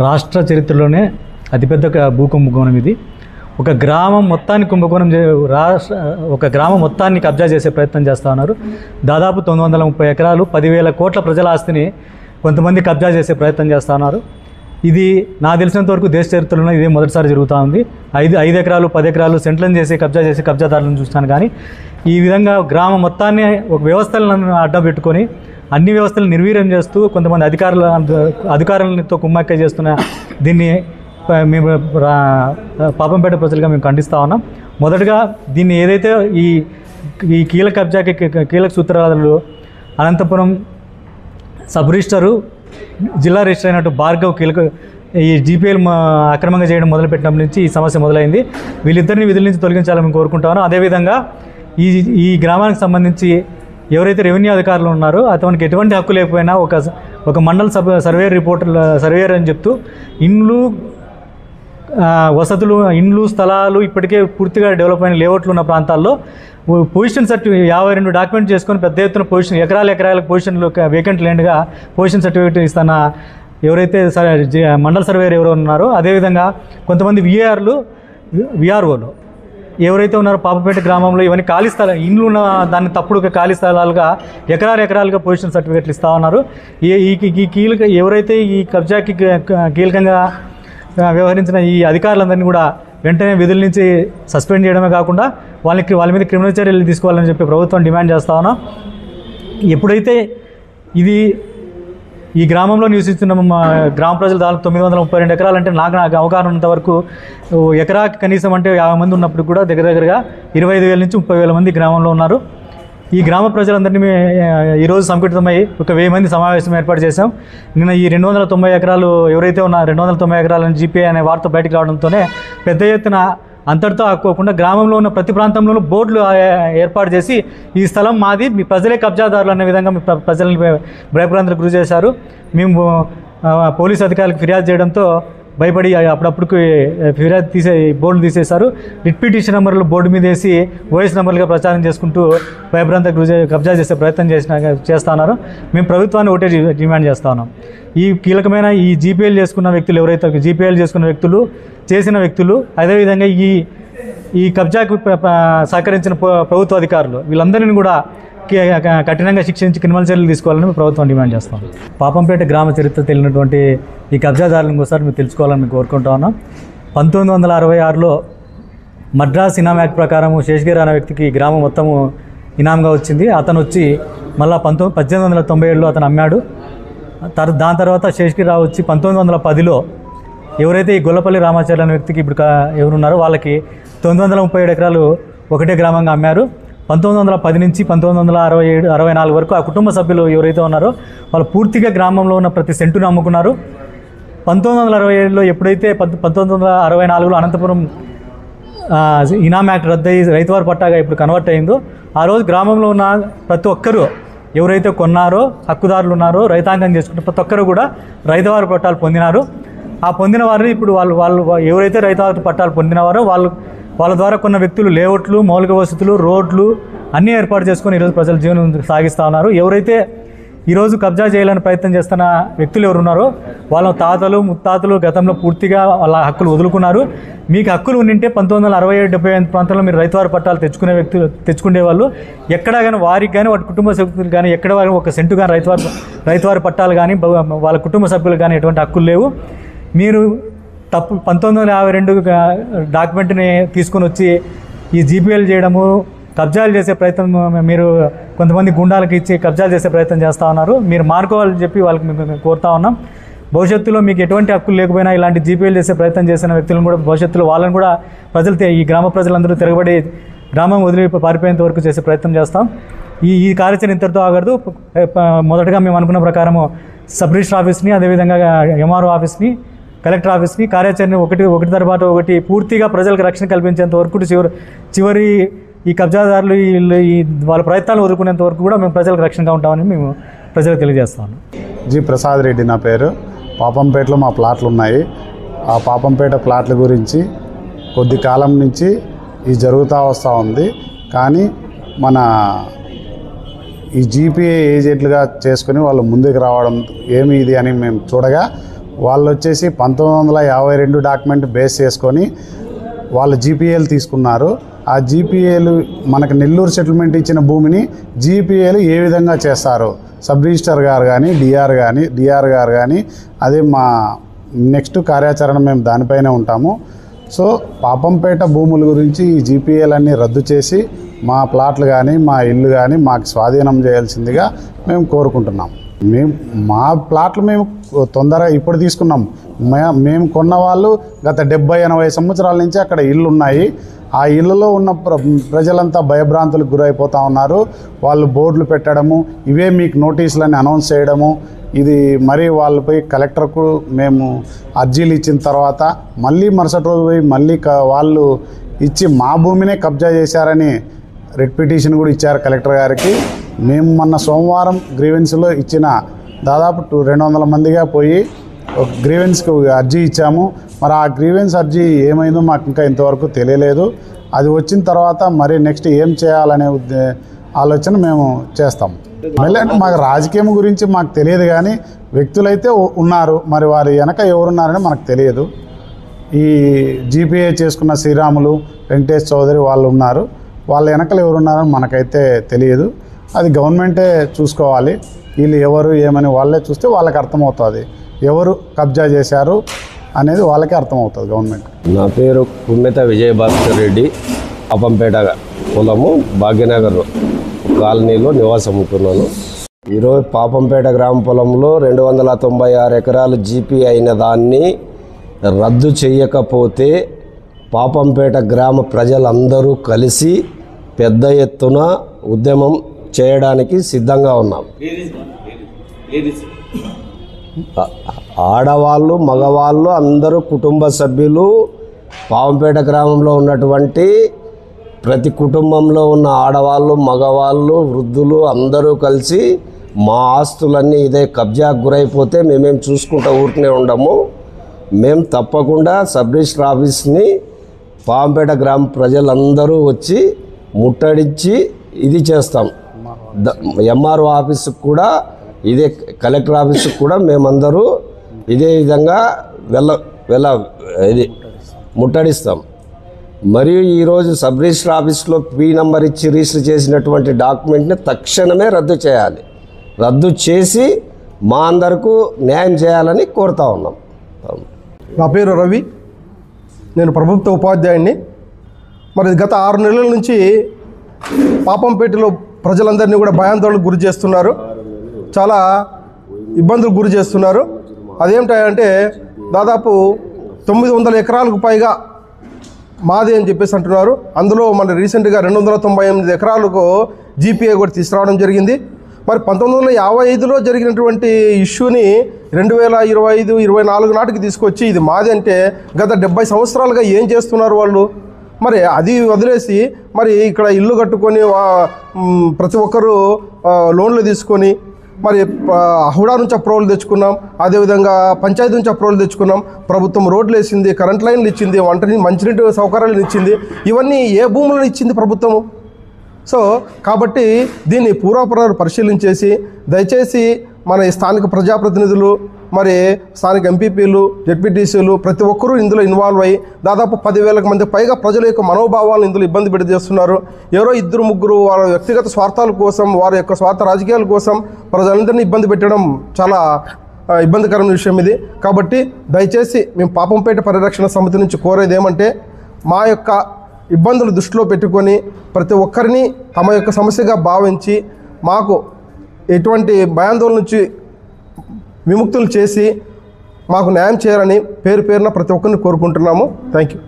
రాష్ట్ర చరిత్రలోనే అతిపెద్ద భూ కుంభకోణం ఇది. ఒక గ్రామం మొత్తాన్ని ఒక గ్రామం మొత్తాన్ని కబ్జా చేసే ప్రయత్నం చేస్తూ ఉన్నారు. దాదాపు 930 ఎకరాలు 10,000 కోట్ల ప్రజల ఆస్తిని కొంతమంది కబ్జా చేసే ప్రయత్నం చేస్తూ ఉన్నారు. ఇది నాకు తెలిసినంత వరకు దేశ చరిత్రలో ఇదే మొదటిసారి జరుగుతూ ఉంది. 5 ఎకరాలు 10 ఎకరాలు సెంట్లను చేసి కబ్జాదారులను చూస్తాను. కానీ ఈ విధంగా గ్రామం మొత్తాన్ని ఒక వ్యవస్థలను అడ్డం పెట్టుకొని అన్ని వ్యవస్థలను నిర్వీర్యం చేస్తూ కొంతమంది అధికారులతో కుమ్మక్క చేస్తున్న దీన్ని మేము పాపంపేట ప్రజలుగా మేము ఖండిస్తూ ఉన్నాం. మొదటగా దీన్ని ఏదైతే ఈ కీలక కబ్జాకి కీలక సూత్రధారులు అనంతపురం సబ్ రిజిస్టరు జిల్లా రిజిస్టర్ అయినట్టు భార్గవ్ కీలక ఈ జీపీఎల్ అక్రమంగా చేయడం మొదలుపెట్టినప్పటి నుంచి ఈ సమస్య మొదలైంది. వీళ్ళిద్దరిని విధుల నుంచి తొలగించాలని మేము కోరుకుంటామో, అదేవిధంగా ఈ గ్రామానికి సంబంధించి ఎవరైతే రెవెన్యూ అధికారులు ఉన్నారో అతనికి ఎటువంటి హక్కు లేకపోయినా ఒక మండల సర్వేయర్ అని చెప్తూ ఇండ్లు స్థలాలు ఇప్పటికే పూర్తిగా డెవలప్ అయిన లేఅవుట్లు ఉన్న ప్రాంతాల్లో పొజిషన్ 52 డాక్యుమెంట్ చేసుకొని పెద్ద ఎత్తున పొజిషన్ ఎకరాలకు పొజిషన్లు వేకెంట్ ల్యాండ్గా పొజిషన్ సర్టిఫికేట్ ఇస్తున్న ఎవరైతే మండల సర్వేయర్ ఎవరో ఉన్నారో, అదేవిధంగా కొంతమంది విఆర్ఓలు ఎవరైతే ఉన్నారో పాపంపేట గ్రామంలో ఇవన్నీ ఖాళీ స్థలాలు ఇండ్లు ఉన్న దాన్ని తప్పుడు ఖాళీ స్థలాలుగా ఎకరాలుగా పొజిషన్ సర్టిఫికేట్లు ఇస్తూ ఉన్నారు. ఎవరైతే ఈ కబ్జాకి కీలకంగా వ్యవహరించిన ఈ అధికారులందరినీ కూడా వెంటనే విధుల నుంచి సస్పెండ్ చేయడమే కాకుండా వాళ్ళ మీద క్రిమినల్ చర్యలు తీసుకోవాలని చెప్పి ప్రభుత్వం డిమాండ్ చేస్తూ ఉన్నాం. ఎప్పుడైతే ఈ గ్రామంలో నివసిస్తున్న గ్రామ ప్రజలు దాదాపు 932 ఎకరాలు అంటే నాకు అవగాహన ఉన్నంత వరకు ఎకరాకి కనీసం అంటే 50 మంది ఉన్నప్పుడు కూడా దగ్గరగా 25,000 నుంచి 30,000 మంది గ్రామంలో ఉన్నారు. ఈ గ్రామ ప్రజలందరినీ ఈరోజు సంఘటితమై ఒక 1000 మంది సమావేశం ఏర్పాటు చేశాం. నిన్న ఈ 290 ఎకరాలు ఎవరైతే ఉన్నారో 290 ఎకరాలను జీపీఐ అనే వార్త బయటకు రావడంతోనే పెద్ద ఎత్తున అంతటితో ఆడుకోకుండా గ్రామంలో ఉన్న ప్రతి ప్రాంతంలోనూ బోర్డులు ఏర్పాటు చేసి ఈ స్థలం మాది, మీ ప్రజలే కబ్జాదారులు అనే విధంగా మీ ప్రజల్ని భయభ్రాంతులకు గురి చేశారు. మేము పోలీసు అధికారులకు ఫిర్యాదు చేయడంతో భయపడి అప్పుడప్పుడు బోర్డులు తీసేశారు. రిట్ పిటిషన్ నెంబర్లు బోర్డు మీద వేసి ఓఎస్ నెంబర్లుగా ప్రచారం చేసుకుంటూ భయభ్రాంతకు కబ్జా చేసే ప్రయత్నం చేస్తూ ఉన్నారు. మేము ప్రభుత్వాన్ని ఒకటే డిమాండ్ చేస్తూ ఉన్నాం. ఈ కీలకమైన ఈ జీపీఎల్ చేసుకున్న వ్యక్తులు ఎవరైతే చేసిన వ్యక్తులు అదేవిధంగా ఈ కబ్జాకు సహకరించిన ప్రభుత్వ అధికారులు వీళ్ళందరినీ కూడా కఠినంగా శిక్షించి క్రిమినల్ చర్యలు తీసుకోవాలని ప్రభుత్వం డిమాండ్ చేస్తాం. పాపంపేట గ్రామ చరిత్ర తెలియనటువంటి ఈ కబ్జాదారులను ఒకసారి మీరు తెలుసుకోవాలని మేము కోరుకుంటా ఉన్నాం. 1966లో మద్రాస్ ఇనాం యాక్ట్ ప్రకారం శేషగిరి అనే వ్యక్తికి ఈ గ్రామం మొత్తము ఇనాంగా వచ్చింది. అతను వచ్చి మళ్ళీ 1897లో అతను అమ్మాడు. దాని తర్వాత శేషగిరిరావు వచ్చి 1910లో ఎవరైతే ఈ గొల్లపల్లి రామాచార్య అనే వ్యక్తికి ఇప్పుడు ఎవరున్నారో వాళ్ళకి 937 ఎకరాలు ఒకటే గ్రామంగా అమ్మారు. 1910 నుంచి 1967-64 వరకు ఆ కుటుంబ సభ్యులు ఎవరైతే ఉన్నారో వాళ్ళు పూర్తిగా గ్రామంలో ఉన్న ప్రతి సెంటును అమ్ముకున్నారు. 1967లో ఎప్పుడైతే 1964లో అనంతపురం ఇనాం యాక్ట్ రద్దయి రైతువారి పట్టాగా ఇప్పుడు కన్వర్ట్ అయిందో ఆ రోజు గ్రామంలో ఉన్న ప్రతి ఒక్కరూ ఎవరైతే కొన్నారో హక్కుదారులు ఉన్నారో రైతాంగం చేసుకుంటే ప్రతి ఒక్కరు కూడా రైతువారి పట్టాలు పొందినారు. ఆ పొందిన వారిని ఇప్పుడు వాళ్ళు ఎవరైతే రైతువారి పట్టాలు పొందినవారో వాళ్ళ ద్వారా కొన్న వ్యక్తులు లేఅవుట్లు, మౌలిక వసతులు, రోడ్లు అన్నీ ఏర్పాటు చేసుకొని ఈరోజు ప్రజల జీవనం సాగిస్తూ ఉన్నారు. ఎవరైతే ఈరోజు కబ్జా చేయాలని ప్రయత్నం చేస్తున్న వ్యక్తులు ఎవరున్నారో వాళ్ళ తాతలు ముత్తాతలు గతంలో పూర్తిగా వాళ్ళ హక్కులు వదులుకున్నారు. మీకు హక్కులు ఉండింటే 1967-75 ప్రాంతంలో మీరు రైతువారి పట్టాలు తెచ్చుకునేవాళ్ళు. ఎక్కడా కానీ వారికి కానీ వాటి కుటుంబ సభ్యులు కానీ ఎక్కడ వారికి ఒక సెంటు కానీ రైతువారి పట్టాలు కానీ వాళ్ళ కుటుంబ సభ్యులు కానీ ఎటువంటి హక్కులు లేవు. మీరు 1952 డాక్యుమెంట్ని తీసుకొని వచ్చి ఈ జీపీఎల్ చేయడము, కబ్జాలు చేసే ప్రయత్నం మీరు కొంతమంది గుండాలకు ఇచ్చి కబ్జాలు చేసే ప్రయత్నం చేస్తూ ఉన్నారు. మీరు మార్కోవాలని చెప్పి వాళ్ళకి మేము కోరుతా ఉన్నాం. భవిష్యత్తులో మీకు ఎటువంటి హక్కులు లేకపోయినా ఇలాంటి జీపీఎల్ చేసే ప్రయత్నం చేసిన వ్యక్తులను కూడా భవిష్యత్తులో వాళ్ళని కూడా ఈ గ్రామ ప్రజలందరూ తిరగబడి గ్రామం వదిలి పారిపోయేంత వరకు చేసే ప్రయత్నం చేస్తాం. ఈ కార్యాచరణ ఇంతటితో ఆగదు. మొదటగా మేము అనుకున్న ప్రకారము సబ్ రిజిస్టర్ ఆఫీస్ని, అదేవిధంగా ఎంఆర్ఓ ఆఫీస్ని, కలెక్టర్ ఆఫీస్ని కార్యాచరణ ఒకటి తర్వాత ఒకటి పూర్తిగా ప్రజలకు రక్షణ కల్పించేంత వరకు చివరి ఈ కబ్జాదారులు వాళ్ళ ప్రయత్నాలు వదులుకునేంత వరకు కూడా మేము ప్రజలకు రక్షణగా ఉంటామని మేము ప్రజలకు తెలియజేస్తాము. జి ప్రసాద్ రెడ్డి నా పేరు. పాపంపేటలో మా ప్లాట్లు ఉన్నాయి. ఆ పాపంపేట ప్లాట్ల గురించి కొద్ది కాలం నుంచి ఇది జరుగుతూ వస్తూ ఉంది. కానీ మన ఈ జీపీఏ ఏజెంట్లుగా చేసుకుని వాళ్ళు ముందుకు రావడం ఏమి ఇది అని మేము చూడగా వాళ్ళు వచ్చేసి 1952 డాక్యుమెంట్ బేస్ చేసుకొని వాళ్ళు జీపీఏలు తీసుకున్నారు. ఆ జీపీఏలు మనకు నెల్లూరు సెటిల్మెంట్ ఇచ్చిన భూమిని జీపీఏలు ఏ విధంగా చేస్తారు, సబ్ రిజిస్టర్ గారు కానీ డిఆర్ గారు కానీ అదే మా నెక్స్ట్ కార్యాచరణ మేము దానిపైనే ఉంటాము. సో పాపంపేట భూముల గురించి ఈ జీపీఏలన్నీ రద్దు చేసి మా ప్లాట్లు కానీ మా ఇల్లు కానీ మాకు స్వాధీనం చేయాల్సిందిగా మేము కోరుకుంటున్నాం. మా ప్లాట్లు మేము తొందరగా ఇప్పుడు తీసుకున్నాం. మేము కొన్న వాళ్ళు గత 70-80 సంవత్సరాల నుంచి అక్కడ ఇళ్ళు ఉన్నాయి. ఆ ఇళ్ళలో ఉన్న ప్రజలంతా భయభ్రాంతులకు గురైపోతూ ఉన్నారు. వాళ్ళు బోర్డులు పెట్టడము, ఇవే మీకు నోటీసులని అనౌన్స్ చేయడము, ఇది మరి వాళ్ళపై కలెక్టర్కు మేము అర్జీలు ఇచ్చిన తర్వాత మళ్ళీ మరుసటి రోజు పోయి మళ్ళీ వాళ్ళు ఇచ్చి మా భూమినే కబ్జా చేశారని రిట్ పిటిషన్ కూడా ఇచ్చారు కలెక్టర్ గారికి. మేము మొన్న సోమవారం గ్రీవెన్స్లో ఇచ్చిన దాదాపు 200 మందిగా పోయి ఒక గ్రీవెన్స్కి అర్జీ ఇచ్చాము. మరి ఆ గ్రీవెన్స్ అర్జీ ఏమైందో మాకు ఇంకా ఇంతవరకు తెలియలేదు. అది వచ్చిన తర్వాత మరి నెక్స్ట్ ఏం చేయాలనే ఆలోచన మేము చేస్తాము. మళ్ళీ అంటే మాకు రాజకీయం గురించి మాకు తెలియదు, కానీ వ్యక్తులైతే ఉన్నారు. మరి వారి వెనక ఎవరున్నారని మనకు తెలియదు. ఈ జీపీఏ చేసుకున్న శ్రీరాములు, వెంకటేష్ చౌదరి వాళ్ళు ఉన్నారు. వాళ్ళ వెనకలు ఎవరున్నారని మనకైతే తెలియదు. అది గవర్నమెంటే చూసుకోవాలి. వీళ్ళు ఎవరు ఏమని వాళ్ళే చూస్తే వాళ్ళకి అర్థమవుతుంది, ఎవరు కబ్జా చేశారు అనేది వాళ్ళకే అర్థమవుతుంది గవర్నమెంట్. నా పేరు కుమ్మెత విజయభాస్కర్ రెడ్డి. పాపంపేట పొలము భాగ్యనగర్ కాలనీలో నివాసం ఉంటున్నాను. ఈరోజు పాపంపేట గ్రామ పొలంలో 296 ఎకరాలు జీపీ అయిన దాన్ని రద్దు చేయకపోతే పాపంపేట గ్రామ ప్రజలందరూ కలిసి పెద్ద ఎత్తున ఉద్యమం చేయడానికి సిద్ధంగా ఉన్నాం. ఆడవాళ్ళు మగవాళ్ళు అందరూ కుటుంబ సభ్యులు, పాపంపేట గ్రామంలో ఉన్నటువంటి ప్రతి కుటుంబంలో ఉన్న ఆడవాళ్ళు మగవాళ్ళు వృద్ధులు అందరూ కలిసి మా ఆస్తులన్నీ ఇదే కబ్జాకు గురైపోతే మేమేం చూసుకుంటూ ఊరికనే ఉండము. మేము తప్పకుండా సబ్ రిజిస్టర్ ఆఫీస్ని పాపంపేట గ్రామ ప్రజలందరూ వచ్చి ముట్టడించి ఇది చేస్తాం. ఎంఆర్ఓ ఆఫీసుకు కూడా ఇదే, కలెక్టర్ ఆఫీసుకు కూడా మేమందరూ ఇదే విధంగా ఇది ముట్టడిస్తాం. మరియు ఈరోజు సబ్ రిజిస్టర్ ఆఫీస్లో పీ నంబర్ ఇచ్చి రిజిస్టర్ చేసినటువంటి డాక్యుమెంట్ని తక్షణమే రద్దు చేయాలి. రద్దు చేసి మా అందరికీ న్యాయం చేయాలని కోరుతా ఉన్నాం. నా పేరు రవి, నేను ప్రభుత్వ ఉపాధ్యాయుడిని. మరి గత 6 నెలల నుంచి పాపంపేటలో ప్రజలందరినీ కూడా భయాందోళనకు గురి చేస్తున్నారు, చాలా ఇబ్బందులకు గురి చేస్తున్నారు. అదేమిటంటే దాదాపు 900 ఎకరాలకు పైగా మాది అని చెప్పేసి అంటున్నారు. అందులో మన రీసెంట్గా 298 ఎకరాలకు జీపీఏ కూడా తీసుకురావడం జరిగింది. మరి 1955లో జరిగినటువంటి ఇష్యూని 2025-24 నాటికి తీసుకొచ్చి ఇది మాది అంటే గత 70 సంవత్సరాలుగా ఏం చేస్తున్నారు వాళ్ళు? మరి అది వదిలేసి మరి ఇక్కడ ఇల్లు కట్టుకొని ప్రతి ఒక్కరూ లోన్లు తీసుకొని మరి హుడా నుంచి అప్రూవల్ తెచ్చుకున్నాం, అదేవిధంగా పంచాయతీ నుంచి అప్రూవల్ తెచ్చుకున్నాం, ప్రభుత్వం రోడ్లు వేసింది, కరెంట్ లైన్లు ఇచ్చింది, మంచినీటి సౌకర్యాలు ఇచ్చింది. ఇవన్నీ ఏ భూములను ఇచ్చింది ప్రభుత్వము? సో కాబట్టి దీన్ని పూర్వపరాలు పరిశీలించేసి దయచేసి మన స్థానిక ప్రజాప్రతినిధులు, మరి స్థానిక ఎంపీపీలు, జెడ్పీటీసీలు ప్రతి ఒక్కరూ ఇందులో ఇన్వాల్వ్ అయ్యి దాదాపు 10,000 మంది పైగా ప్రజల యొక్క మనోభావాలను ఇందులో ఇబ్బంది పెట్టి చేస్తున్నారు. ఎవరో 2-3 వారి వ్యక్తిగత స్వార్థాల కోసం, వారి యొక్క స్వార్థ రాజకీయాల కోసం ప్రజలందరినీ ఇబ్బంది పెట్టడం చాలా ఇబ్బందికరమైన విషయం ఇది. కాబట్టి దయచేసి మేము పాపంపేట పరిరక్షణ సమితి నుంచి కోరేది ఏమంటే, మా యొక్క ఇబ్బందులు దృష్టిలో పెట్టుకొని ప్రతి ఒక్కరిని తమ యొక్క సమస్యగా భావించి మాకు ఎటువంటి భయాందోళన నుంచి విముక్తులు చేసి మాకు న్యాయం చేయాలని పేరున ప్రతి ఒక్కరిని కోరుకుంటున్నాము. Thank you.